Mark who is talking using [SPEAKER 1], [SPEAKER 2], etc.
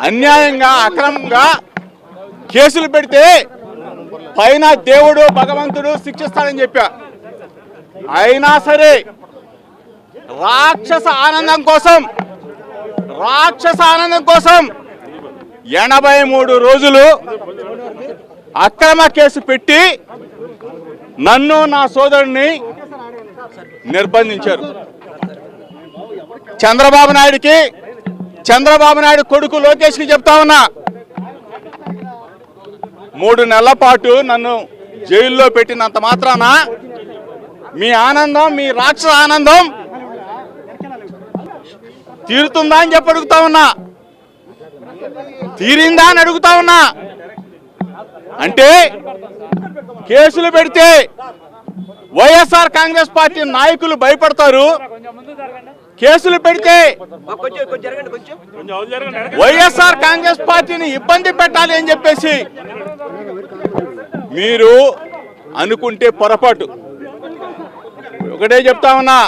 [SPEAKER 1] అన్యాయంగా అక్రమంగా కేసులు పెడితే పైన దేవుడు భగవంతుడు శిక్షిస్తాడని చెప్పా. అయినా సరే రాక్షస ఆనందం కోసం 83 రోజులు అక్రమ కేసు పెట్టి నన్ను నా సోదరుడిని నిర్బంధించారు. చంద్రబాబు నాయుడు కొడుకు లోకేష్కి చెప్తా ఉన్నా, 3 నెలల పాటు నన్ను జైల్లో పెట్టినంత మాత్రాన మీ ఆనందం, మీ రాక్షస ఆనందం తీరుతుందా అని చెప్పి అడుగుతా ఉన్నా, తీరిందా అని అడుగుతా ఉన్నా. అంటే కేసులు పెడితే వైఎస్ఆర్ కాంగ్రెస్ పార్టీ నాయకులు భయపడతారు, కేసులు పెడితే వైఎస్ఆర్ కాంగ్రెస్ పార్టీని ఇబ్బంది పెట్టాలి అని చెప్పేసి మీరు అనుకుంటే పొరపాటు. ఒకటే చెప్తా ఉన్నా,